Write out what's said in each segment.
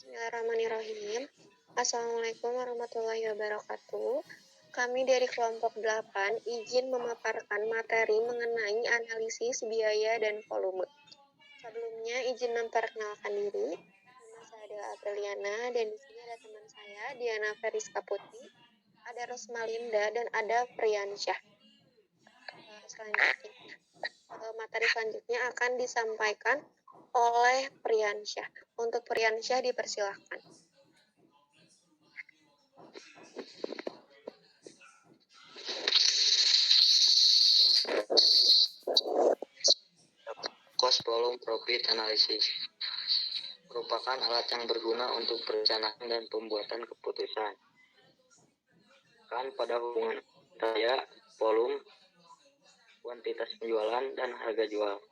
Bismillahirrahmanirrahim. Assalamualaikum warahmatullahi wabarakatuh. Kami dari kelompok 8 izin memaparkan materi mengenai analisis biaya dan volume. Sebelumnya izin memperkenalkan diri. Nama saya adalah Apeliana dan di sini ada teman saya Diana Feriska Putri, ada Rosmalinda dan ada Priyansyah. Materi selanjutnya akan disampaikan oleh Priyansyah. Untuk Priyansyah dipersilahkan. Cost volume profit analysis merupakan alat yang berguna untuk perencanaan dan pembuatan keputusan. Kan pada hubungan daya, volume, kuantitas penjualan, dan harga jual.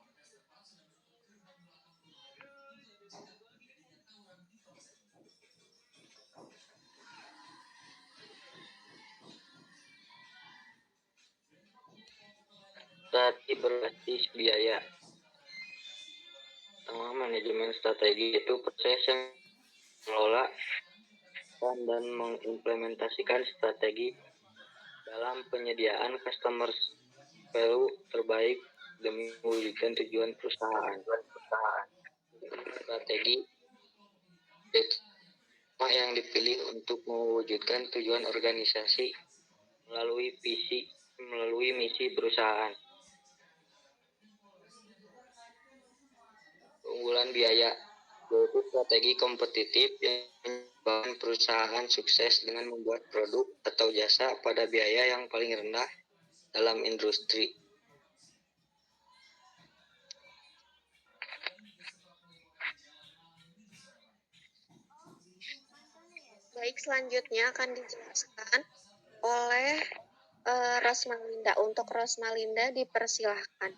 Strategi berbasis biaya. Pertama, manajemen strategi itu proses yang mengelola dan mengimplementasikan strategi dalam penyediaan customer value terbaik demi mewujudkan tujuan perusahaan. Strategi yang dipilih untuk mewujudkan tujuan organisasi melalui misi perusahaan. Keunggulan biaya yaitu strategi kompetitif yang menyebabkan perusahaan sukses dengan membuat produk atau jasa pada biaya yang paling rendah dalam industri. Baik, selanjutnya akan dijelaskan oleh Rosmalinda. Untuk Rosmalinda dipersilahkan.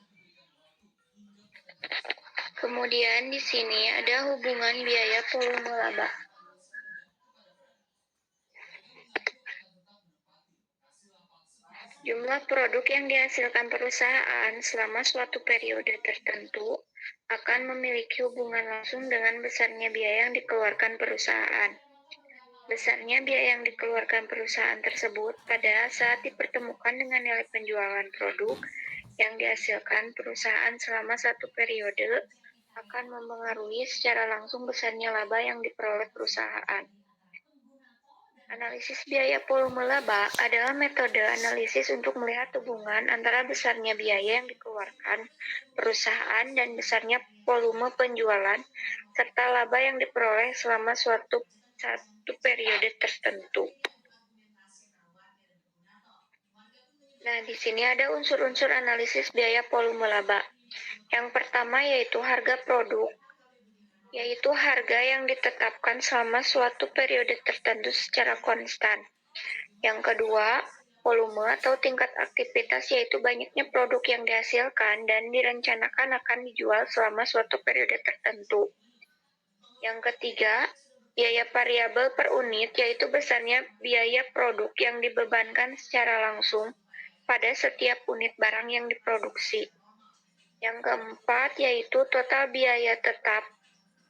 Kemudian di sini ada hubungan biaya volume laba. Jumlah produk yang dihasilkan perusahaan selama suatu periode tertentu akan memiliki hubungan langsung dengan besarnya biaya yang dikeluarkan perusahaan. Besarnya biaya yang dikeluarkan perusahaan tersebut pada saat dipertemukan dengan nilai penjualan produk yang dihasilkan perusahaan selama satu periode akan mempengaruhi secara langsung besarnya laba yang diperoleh perusahaan. Analisis biaya volume laba adalah metode analisis untuk melihat hubungan antara besarnya biaya yang dikeluarkan perusahaan dan besarnya volume penjualan serta laba yang diperoleh selama satu periode tertentu. Nah, di sini ada unsur-unsur analisis biaya volume laba. Yang pertama yaitu harga produk, yaitu harga yang ditetapkan selama suatu periode tertentu secara konstan. Yang kedua, volume atau tingkat aktivitas, yaitu banyaknya produk yang dihasilkan dan direncanakan akan dijual selama suatu periode tertentu. Yang ketiga, biaya variabel per unit, yaitu besarnya biaya produk yang dibebankan secara langsung pada setiap unit barang yang diproduksi. Yang keempat yaitu total biaya tetap,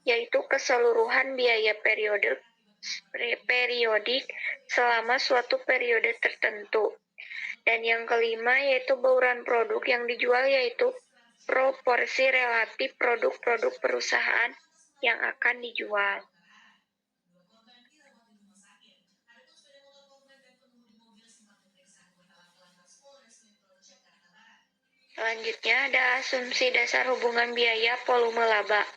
yaitu keseluruhan biaya periodik selama suatu periode tertentu. Dan yang kelima yaitu bauran produk yang dijual, yaitu proporsi relatif produk-produk perusahaan yang akan dijual. Selanjutnya ada asumsi dasar hubungan biaya volume laba.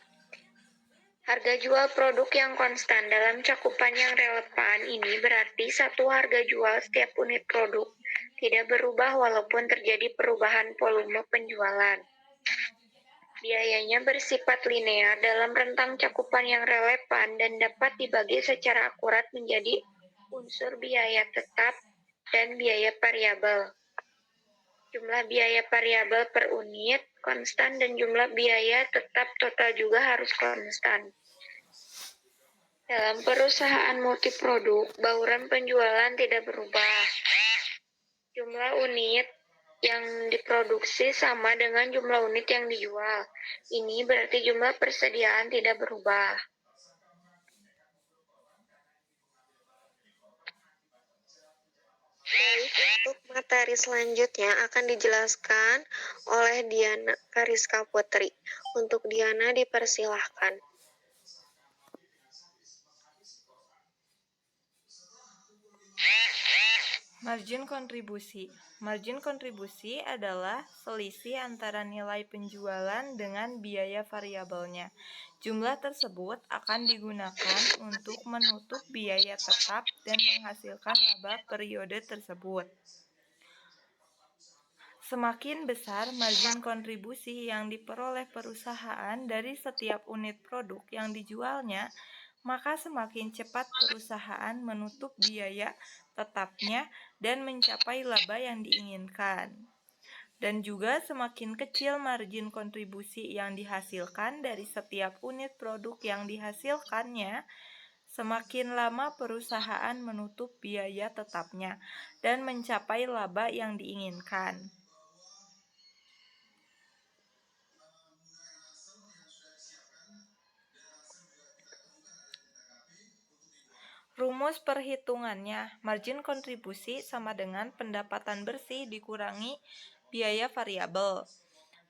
Harga jual produk yang konstan dalam cakupan yang relevan ini berarti satu harga jual setiap unit produk tidak berubah walaupun terjadi perubahan volume penjualan. Biayanya bersifat linear dalam rentang cakupan yang relevan dan dapat dibagi secara akurat menjadi unsur biaya tetap dan biaya variabel. Jumlah biaya variabel per unit konstan dan jumlah biaya tetap total juga harus konstan. Dalam perusahaan multiproduk, bauran penjualan tidak berubah. Jumlah unit yang diproduksi sama dengan jumlah unit yang dijual. Ini berarti jumlah persediaan tidak berubah. Baik, untuk materi selanjutnya akan dijelaskan oleh Diana Kariska Putri. Untuk Diana dipersilahkan. Margin kontribusi. Margin kontribusi adalah selisih antara nilai penjualan dengan biaya variabelnya. Jumlah tersebut akan digunakan untuk menutup biaya tetap dan menghasilkan laba periode tersebut. Semakin besar margin kontribusi yang diperoleh perusahaan dari setiap unit produk yang dijualnya, maka semakin cepat perusahaan menutup biaya tetapnya dan mencapai laba yang diinginkan. Dan juga semakin kecil margin kontribusi yang dihasilkan dari setiap unit produk yang dihasilkannya, semakin lama perusahaan menutup biaya tetapnya dan mencapai laba yang diinginkan. Rumus perhitungannya, margin kontribusi sama dengan pendapatan bersih dikurangi biaya variabel.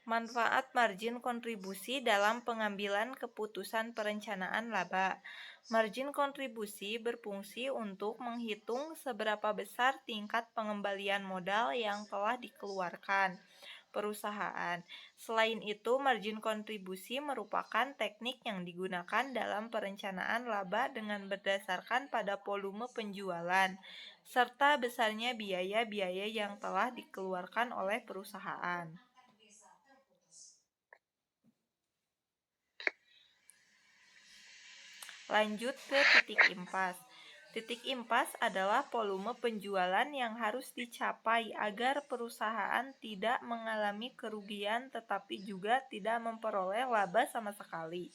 Manfaat margin kontribusi dalam pengambilan keputusan perencanaan laba. Margin kontribusi berfungsi untuk menghitung seberapa besar tingkat pengembalian modal yang telah dikeluarkan perusahaan. Selain itu, margin kontribusi merupakan teknik yang digunakan dalam perencanaan laba dengan berdasarkan pada volume penjualan serta besarnya biaya-biaya yang telah dikeluarkan oleh perusahaan. Lanjut ke titik impas. Titik impas adalah volume penjualan yang harus dicapai agar perusahaan tidak mengalami kerugian tetapi juga tidak memperoleh laba sama sekali.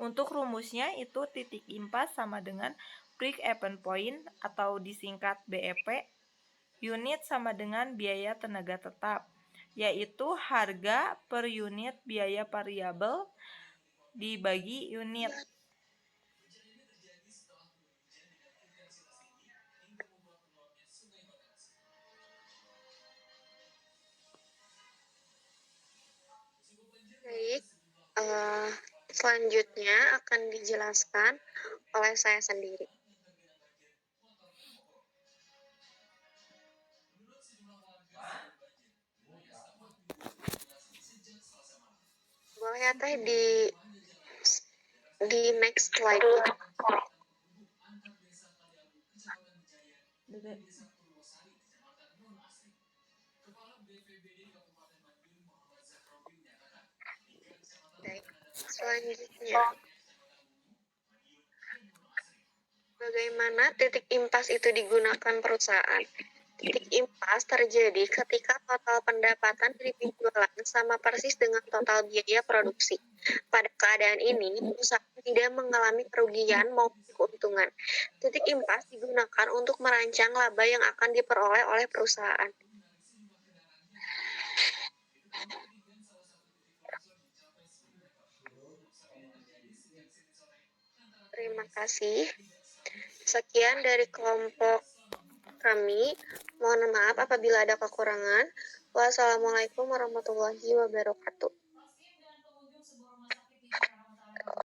Untuk rumusnya itu titik impas sama dengan break-even point atau disingkat BEP, unit sama dengan biaya tenaga tetap, yaitu harga per unit biaya variabel dibagi unit. Baik, selanjutnya akan dijelaskan oleh saya sendiri. Boleh ya Teh di next slide. Baik, selanjutnya. Bagaimana titik impas itu digunakan perusahaan? Titik impas terjadi ketika total pendapatan dari penjualan sama persis dengan total biaya produksi. Pada keadaan ini, perusahaan tidak mengalami kerugian maupun keuntungan. Titik impas digunakan untuk merancang laba yang akan diperoleh oleh perusahaan. Terima kasih. Sekian dari kelompok kami. Mohon maaf apabila ada kekurangan. Wassalamualaikum warahmatullahi wabarakatuh.